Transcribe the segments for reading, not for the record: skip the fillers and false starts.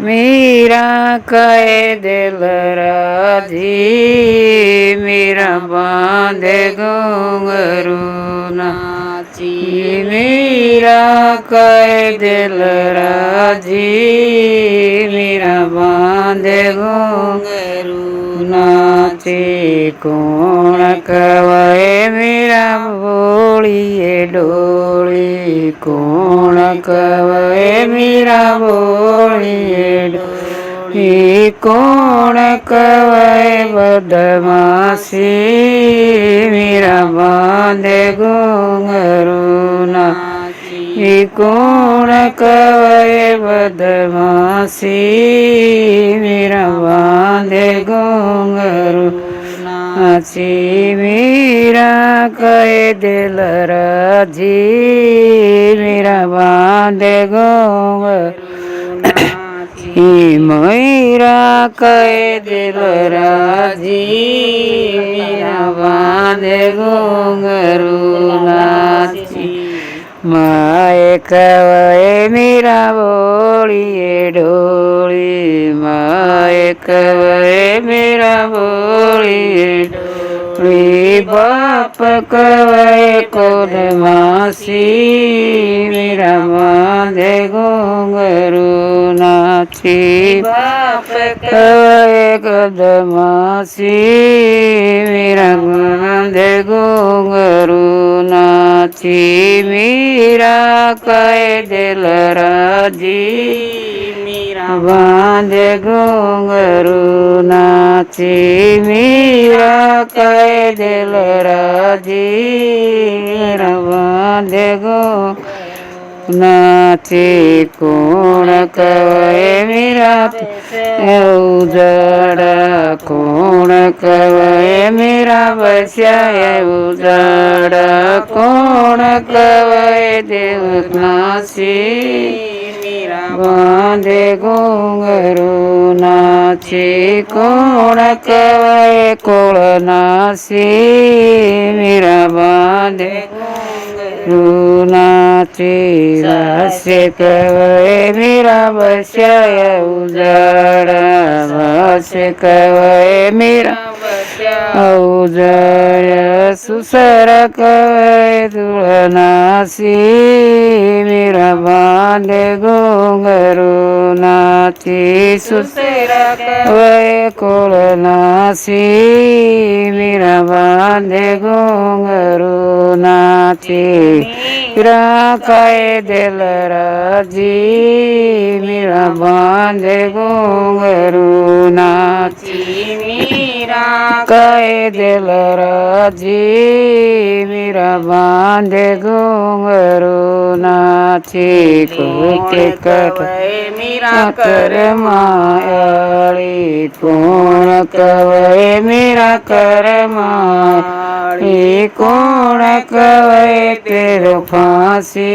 मीरा कहे दिल राजी मीरा बांधे घुंघरू नाची मीरा कहे दिल राजी मीरा बांधे घुंघरू नाची कोण कहे मीरा बोलिए डोली कोण कहे मीरा बोलिए डोली कोण कहे बदमाशी मीरा बांधे घुंघरू नाची कोण कहे बदमाशी मीरा बांधे घुंघरू नाची मीरा कहे दिल राजी मीरा बांधे घुंघरू नाची मीरा कहे दिल राजी मीरा बांधे घुंघरू नाची माए कहे मीरा बोलिए डोली माए कहे मीरा बोलिए डोली बाप कहे कोन मासी मीरा बांधे घुंघरू नाची बाप कहे कद मासी मीरा बांधे घुंघरू नाची मीरा कहे दिल राजी मीरा बांधे घुंघरू नाची मीरा कहे दिल राजी मीरा बांधे घुंघरू नाची कोण कहे मीरा उजाड़ा कोण कहे मीरा बस्या उजाड़ा कोण कहे देवनासी मीरा बांधे घुंघरू नाची कोण कहे कोलनासी मीरा बांधे घुंघरू नाची भाष्य कहे मीरा बस्या उजाड़ा भाष्य कहे मीरा उजाड़ सुसर कहे तुलनासी मीरा बांधे घुंघरू नाची सुसर कहे कोलनासी मीरा बांधे घुंघरू नाची मीरा कहे दिल राजी मीरा बांधे घुंघरू नाची मीरा कहे दिल राजी मीरा बांधे घुंघरू नाची कोके कहे मीरा कर मायाली कोण कहे मीरा कर मायाली कोण कहे तेरो फांसी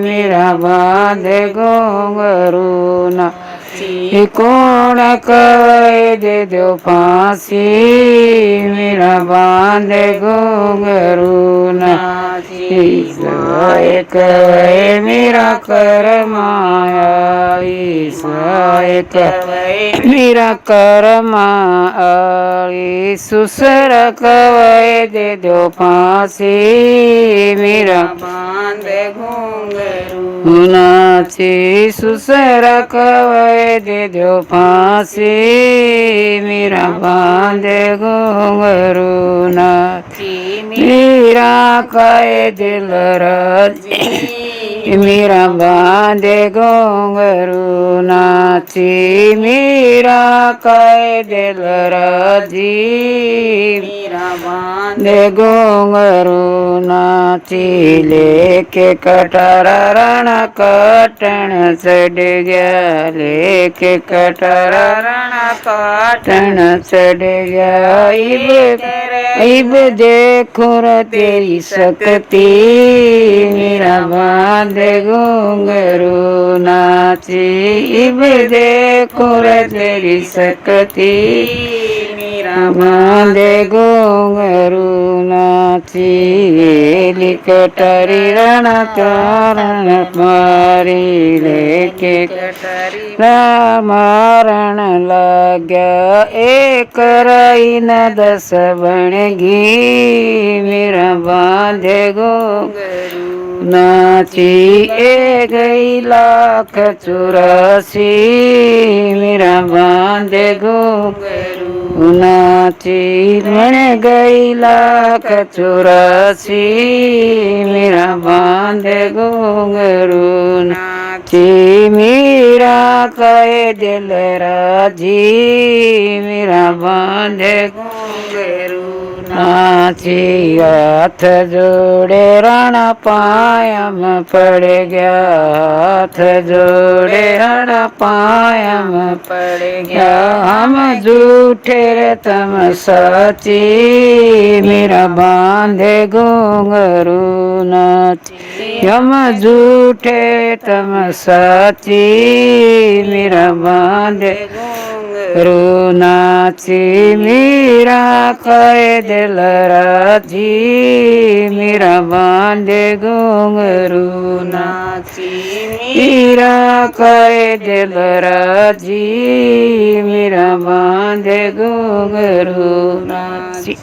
मीरा बांधे घुंघरू नाची कोण कहे दे दो फांसी मीरा बांधे घुंघरू नाची ईसाए कहे मीरा कर माया ईसाए कहे मीरा कर माया सुसर कहे दे दो फांसी मीरा बांधे घुंघरू नाची सुसर कहे दे दो फांसी मीरा बांधे घुंघरू नाची मीरा कहे दिल राजी मीरा बांधे घुंघरू नाची मीरा कहे दिल राजी मीरा बांधे घुंघरू नाची लेके कटारा रण कटण चढ़ गया लेके कटारा रण कटण चढ़ गया इब देखो र तेरी शक्ति मीरा बांधे घुंघरू नाची इब देखो र तेरी शक्ति मीरा बांधे घुंघरू नाची लिकटरी रण कारण मारी ले के मरण लाग्या एक रही न 10 बणगी मेरा बांधे घुंघरू नाची ए गई 1,84 मेरा बांधे घुंघरू नाची बन गई 1,84 मेरा बांधे घुंघरू नाची मीरा कहे दिल राजी मेरा बांधे घुंघरू नाची हाथ जोड़े राणा पायम पड़ गया हाथ जोड़े राणा पायम पड़ गया हम झूठे रे तुम सच्ची मेरा बांधे घुंघरू नाची हम झूठे तुम सच्ची मेरा बांधे घुंघरू नाची मीरा कहे दिल राजी मेरा बांधे घुंघरू नाची मीरा कहे दिल राजी मेरा बांधे घुंघरू नाची।